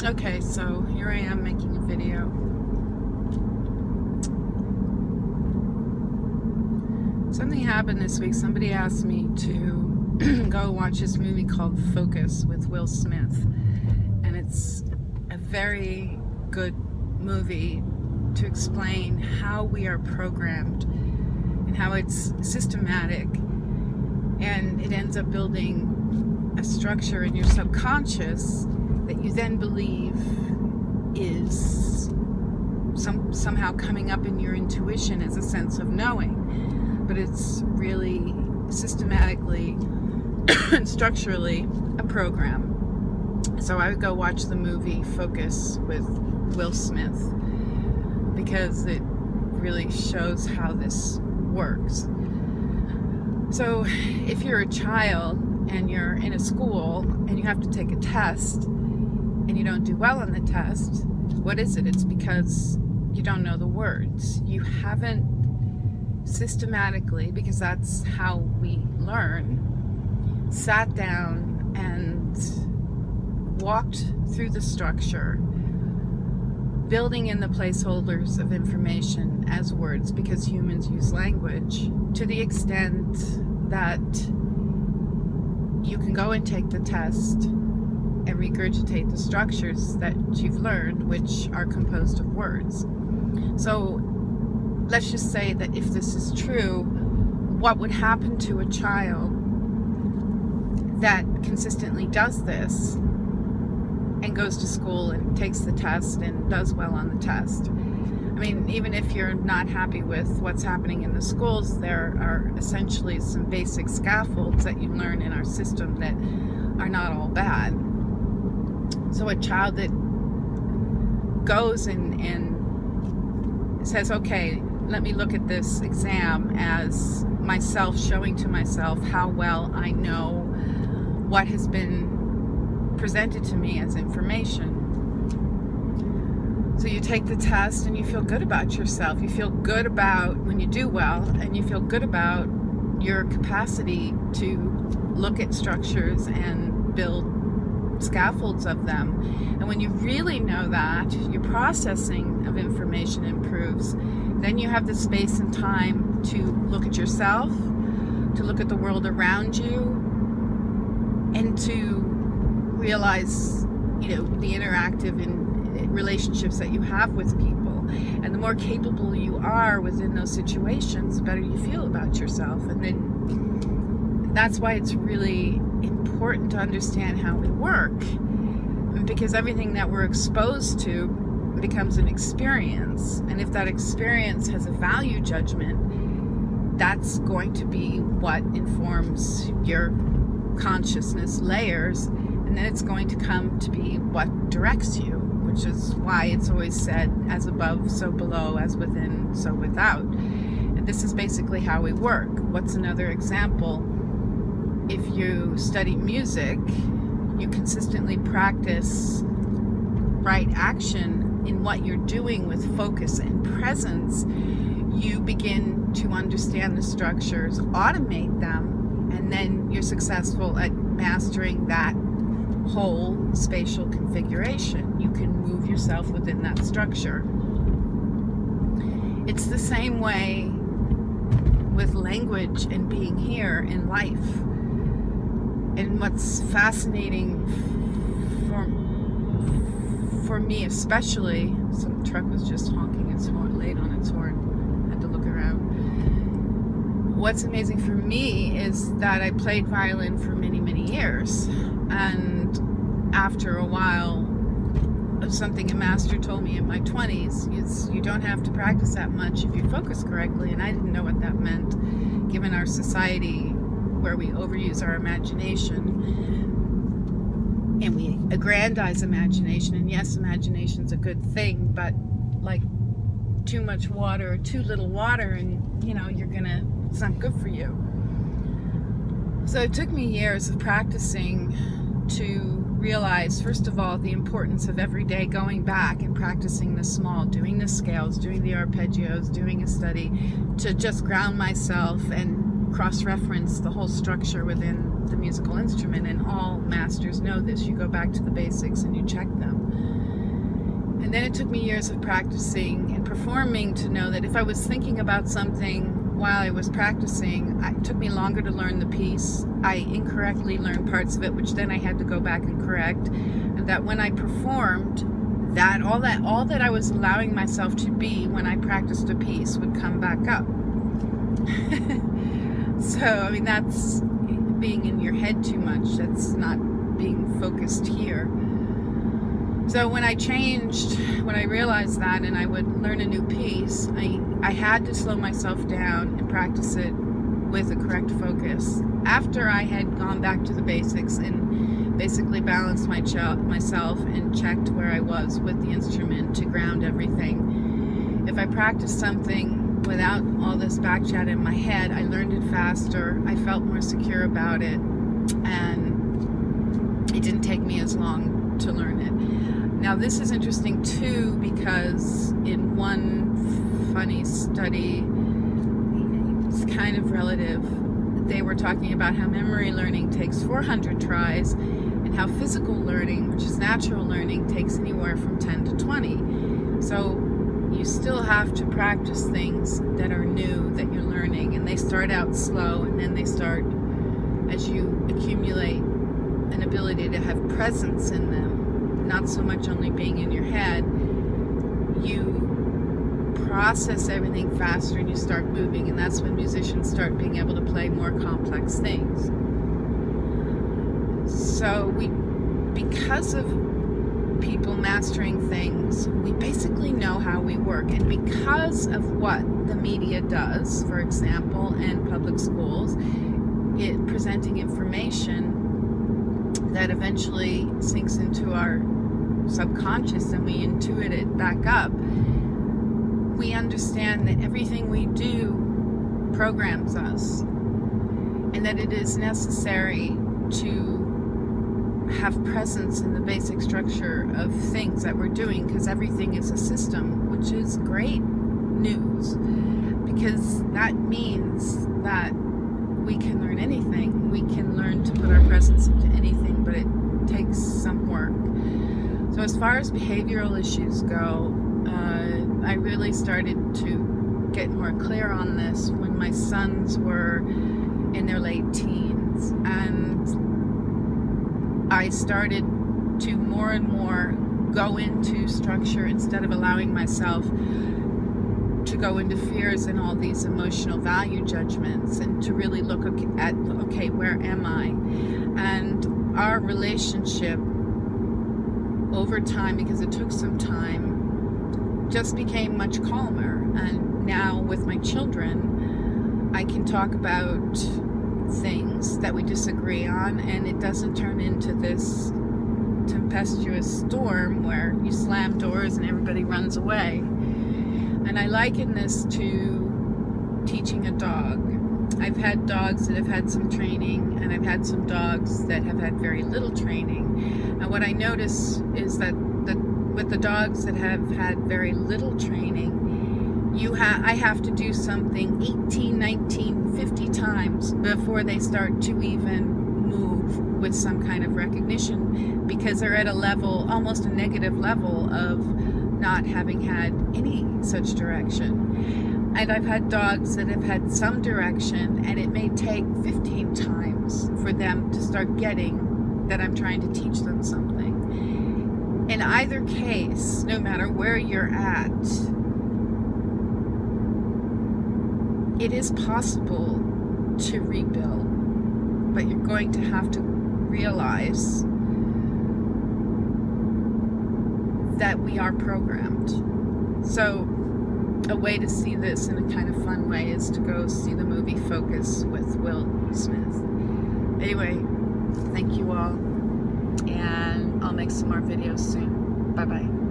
Okay, so here I am making a video. Something happened this week. Somebody asked me to go watch this movie called Focus with Will Smith. And it's a very good movie to explain how we are programmed and how it's systematic. And it ends up building a structure in your subconscious that you then believe is somehow coming up in your intuition as a sense of knowing. But it's really systematically and structurally a program. So I would go watch the movie Focus with Will Smith because it really shows how this works. So if you're a child and you're in a school and you have to take a test and you don't do well on the test, what is it? It's because you don't know the words. You haven't systematically, because that's how we learn, sat down and walked through the structure, building in the placeholders of information as words, because humans use language to the extent that you can go and take the test and regurgitate the structures that you've learned, which are composed of words. So let's just say that if this is true, what would happen to a child that consistently does this and goes to school and takes the test and does well on the test? I mean, even if you're not happy with what's happening in the schools, there are essentially some basic scaffolds that you learn in our system that are not all bad. So a child that goes and says, okay, let me look at this exam as myself showing to myself how well I know what has been presented to me as information. So you take the test and you feel good about yourself. You feel good about when you do well, and you feel good about your capacity to look at structures and build scaffolds of them. And when you really know that, your processing of information improves. Then you have the space and time to look at yourself, to look at the world around you, and to realize, the interactive relationships that you have with people. And the more capable you are within those situations, the better you feel about yourself. And then that's why it's really important to understand how we work, because everything that we're exposed to becomes an experience. And if that experience has a value judgment, that's going to be what informs your consciousness layers, and then it's going to come to be what directs you, which is why it's always said, as above, so below, as within, so without. And this is basically how we work. What's another example? If you study music, you consistently practice right action in what you're doing with focus and presence. You begin to understand the structures, automate them, and then you're successful at mastering that whole spatial configuration. You can move yourself within that structure. It's the same way with language and being here in life. And what's fascinating for me especially, some truck was just honking its horn, laid on its horn, had to look around. What's amazing for me is that I played violin for many, many years. And after a while, something a master told me in my 20s is you don't have to practice that much if you focus correctly. And I didn't know what that meant, given our society where we overuse our imagination and we aggrandize imagination. And yes, imagination's a good thing, but like too much water or too little water, and it's not good for you. So it took me years of practicing to realize, first of all, the importance of every day going back and practicing the small, doing the scales, doing the arpeggios, doing a study, to just ground myself and cross-reference the whole structure within the musical instrument, and all masters know this. You go back to the basics and you check them. And then it took me years of practicing and performing to know that if I was thinking about something while I was practicing, it took me longer to learn the piece. I incorrectly learned parts of it, which then I had to go back and correct. And that when I performed, that all that I was allowing myself to be when I practiced a piece would come back up. So, I mean, that's being in your head too much. That's not being focused here. So when I realized that, and I would learn a new piece, I had to slow myself down and practice it with a correct focus. After I had gone back to the basics and basically balanced myself and checked where I was with the instrument to ground everything. If I practiced something without all this back chat in my head, I learned it faster, I felt more secure about it, and it didn't take me as long to learn it. Now this is interesting too, because in one funny study, it's kind of relative, they were talking about how memory learning takes 400 tries and how physical learning, which is natural learning, takes anywhere from 10 to 20. So you still have to practice things that are new that you're learning, and they start out slow, and then they start, as you accumulate an ability to have presence in them, not so much only being in your head, you process everything faster and you start moving, and that's when musicians start being able to play more complex things. So because of people mastering things, we basically know how we work, and because of what the media does, for example, and public schools, it presenting information that eventually sinks into our subconscious and we intuit it back up, we understand that everything we do programs us, and that it is necessary to have presence in the basic structure of things that we're doing, because everything is a system, which is great news, because that means that we can learn anything. We can learn to put our presence into anything, but it takes some work. So as far as behavioral issues go, I really started to get more clear on this when my sons were in their late teens, and I started to more and more go into structure instead of allowing myself to go into fears and all these emotional value judgments, and to really look at, okay, where am I? And our relationship over time, because it took some time, just became much calmer. And now with my children, I can talk about things that we disagree on, and it doesn't turn into this tempestuous storm where you slam doors and everybody runs away. And I liken this to teaching a dog. I've had dogs that have had some training, and I've had some dogs that have had very little training. And what I notice is that with the dogs that have had very little training, I have to do something 18, 19, 50 times before they start to even move with some kind of recognition, because they're at a level, almost a negative level, of not having had any such direction. And I've had dogs that have had some direction, and it may take 15 times for them to start getting that I'm trying to teach them something. In either case, no matter where you're at, it is possible to rebuild, but you're going to have to realize that we are programmed. So a way to see this in a kind of fun way is to go see the movie Focus with Will Smith. Anyway, thank you all, and I'll make some more videos soon. Bye-bye.